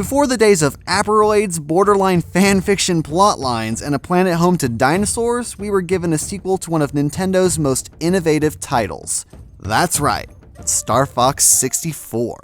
Before the days of aperoids, borderline fanfiction plotlines, and a planet home to dinosaurs, we were given a sequel to one of Nintendo's most innovative titles. That's right, Star Fox 64.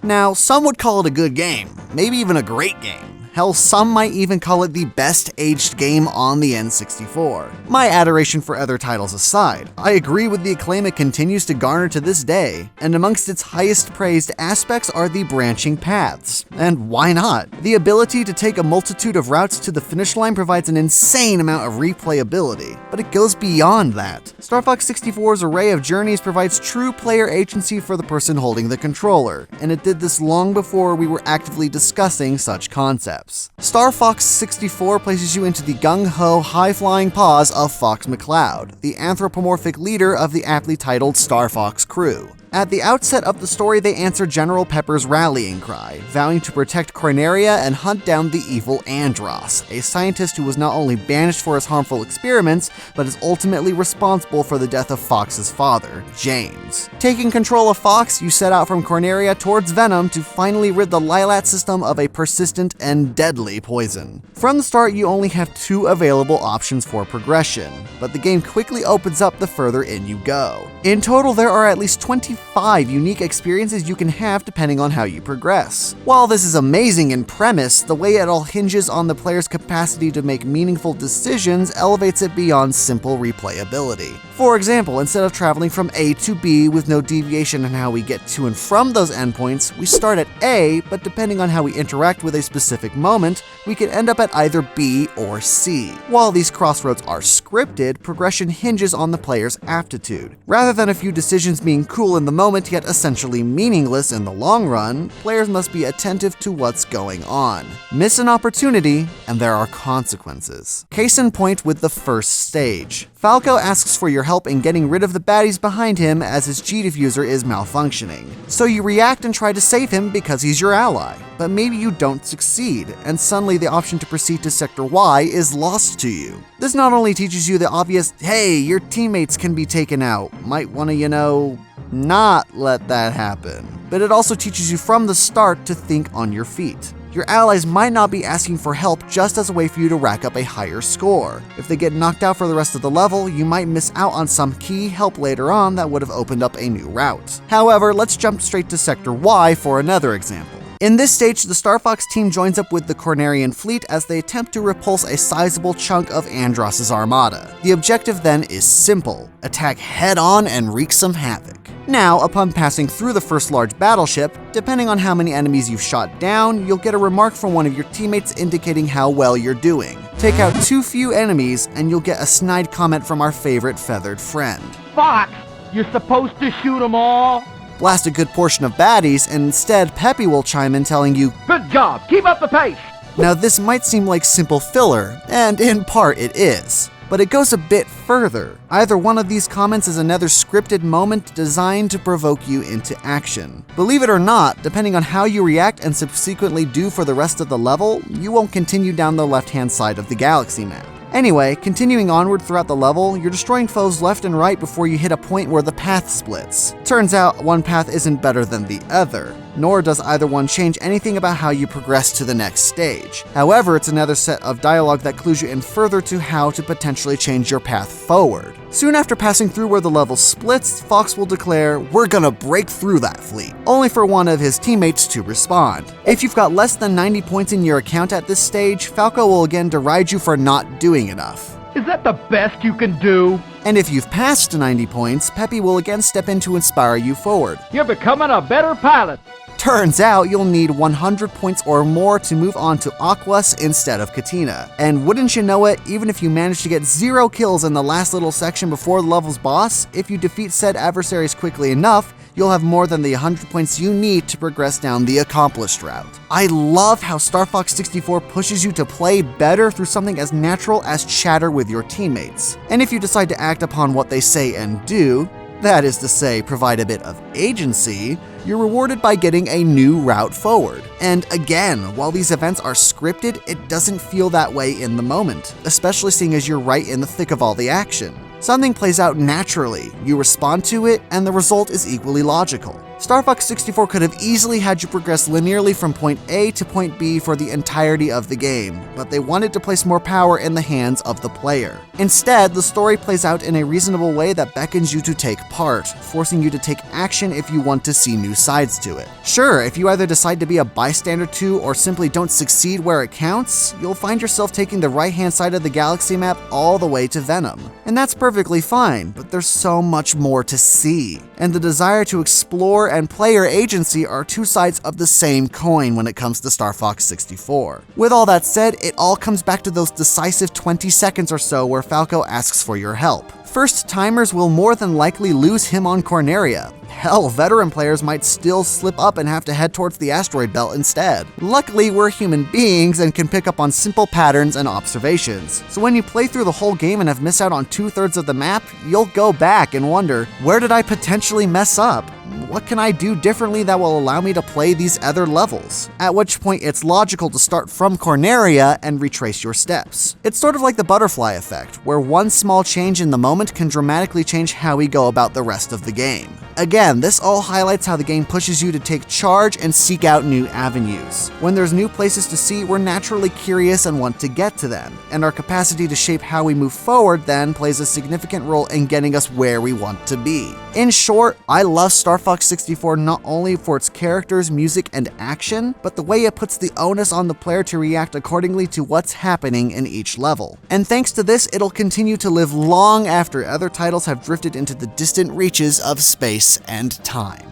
Now, some would call it a good game, maybe even a great game. Hell, some might even call it the best aged game on the N64. My adoration for other titles aside, I agree with the acclaim it continues to garner to this day, and amongst its highest praised aspects are the branching paths. And why not? The ability to take a multitude of routes to the finish line provides an insane amount of replayability, but it goes beyond that. Star Fox 64's array of journeys provides true player agency for the person holding the controller, and it did this long before we were actively discussing such concepts. Star Fox 64 places you into the gung-ho, high-flying paws of Fox McCloud, the anthropomorphic leader of the aptly titled Star Fox crew. At the outset of the story, they answer General Pepper's rallying cry, vowing to protect Corneria and hunt down the evil Andross, a scientist who was not only banished for his harmful experiments, but is ultimately responsible for the death of Fox's father, James. Taking control of Fox, you set out from Corneria towards Venom to finally rid the Lilat system of a persistent and deadly poison. From the start, you only have 2 available options for progression, but the game quickly opens up the further in you go. In total, there are at least 25 unique experiences you can have depending on how you progress. While this is amazing in premise, the way it all hinges on the player's capacity to make meaningful decisions elevates it beyond simple replayability. For example, instead of traveling from A to B with no deviation in how we get to and from those endpoints, we start at A, but depending on how we interact with a specific moment, we can end up at either B or C. While these crossroads are scripted, progression hinges on the player's aptitude. Rather than a few decisions being cool in the moment yet essentially meaningless in the long run, players must be attentive to what's going on. Miss an opportunity, and there are consequences. Case in point with the first stage. Falco asks for your help in getting rid of the baddies behind him as his G diffuser is malfunctioning. So you react and try to save him because he's your ally. But maybe you don't succeed, and suddenly the option to proceed to Sector Y is lost to you. This not only teaches you the obvious, hey, your teammates can be taken out, might want to, not let that happen, but it also teaches you from the start to think on your feet. Your allies might not be asking for help just as a way for you to rack up a higher score. If they get knocked out for the rest of the level, you might miss out on some key help later on that would have opened up a new route. However, let's jump straight to Sector Y for another example. In this stage, the Star Fox team joins up with the Cornerian fleet as they attempt to repulse a sizable chunk of Andross's armada. The objective then is simple: attack head-on and wreak some havoc. Now, upon passing through the first large battleship, depending on how many enemies you've shot down, you'll get a remark from one of your teammates indicating how well you're doing. Take out too few enemies, and you'll get a snide comment from our favorite feathered friend. Fox, you're supposed to shoot them all? Blast a good portion of baddies, and instead Peppy will chime in telling you, Good job, keep up the pace! Now this might seem like simple filler, and in part it is, but it goes a bit further. Either one of these comments is another scripted moment designed to provoke you into action. Believe it or not, depending on how you react and subsequently do for the rest of the level, you won't continue down the left-hand side of the galaxy map. Anyway, continuing onward throughout the level, you're destroying foes left and right before you hit a point where the path splits. Turns out, one path isn't better than the other, nor does either one change anything about how you progress to the next stage. However, it's another set of dialogue that clues you in further to how to potentially change your path forward. Soon after passing through where the level splits, Fox will declare, "We're gonna break through that fleet," only for one of his teammates to respond. If you've got less than 90 points in your account at this stage, Falco will again deride you for not doing enough. Is that the best you can do? And if you've passed 90 points, Peppy will again step in to inspire you forward. You're becoming a better pilot. Turns out you'll need 100 points or more to move on to Aquas instead of Katina. And wouldn't you know it, even if you manage to get 0 kills in the last little section before the level's boss, if you defeat said adversaries quickly enough, you'll have more than the 100 points you need to progress down the accomplished route. I love how Star Fox 64 pushes you to play better through something as natural as chatter with your teammates. And if you decide to act upon what they say and do, that is to say, provide a bit of agency, you're rewarded by getting a new route forward. And again, while these events are scripted, it doesn't feel that way in the moment, especially seeing as you're right in the thick of all the action. Something plays out naturally, you respond to it, and the result is equally logical. Star Fox 64 could have easily had you progress linearly from point A to point B for the entirety of the game, but they wanted to place more power in the hands of the player. Instead, the story plays out in a reasonable way that beckons you to take part, forcing you to take action if you want to see new sides to it. Sure, if you either decide to be a bystander to or simply don't succeed where it counts, you'll find yourself taking the right-hand side of the galaxy map all the way to Venom. And that's perfectly fine, but there's so much more to see. And the desire to explore and player agency are two sides of the same coin when it comes to Star Fox 64. With all that said, it all comes back to those decisive 20 seconds or so where Falco asks for your help. First-timers will more than likely lose him on Corneria. Hell, veteran players might still slip up and have to head towards the asteroid belt instead. Luckily, we're human beings and can pick up on simple patterns and observations. So when you play through the whole game and have missed out on 2/3 of the map, you'll go back and wonder, where did I potentially mess up? What can I do differently that will allow me to play these other levels? At which point it's logical to start from Corneria and retrace your steps. It's sort of like the butterfly effect, where one small change in the moment can dramatically change how we go about the rest of the game. Again, this all highlights how the game pushes you to take charge and seek out new avenues. When there's new places to see, we're naturally curious and want to get to them, and our capacity to shape how we move forward then plays a significant role in getting us where we want to be. In short, I love Star Fox 64 not only for its characters, music, and action, but the way it puts the onus on the player to react accordingly to what's happening in each level. And thanks to this, it'll continue to live long after other titles have drifted into the distant reaches of space and time.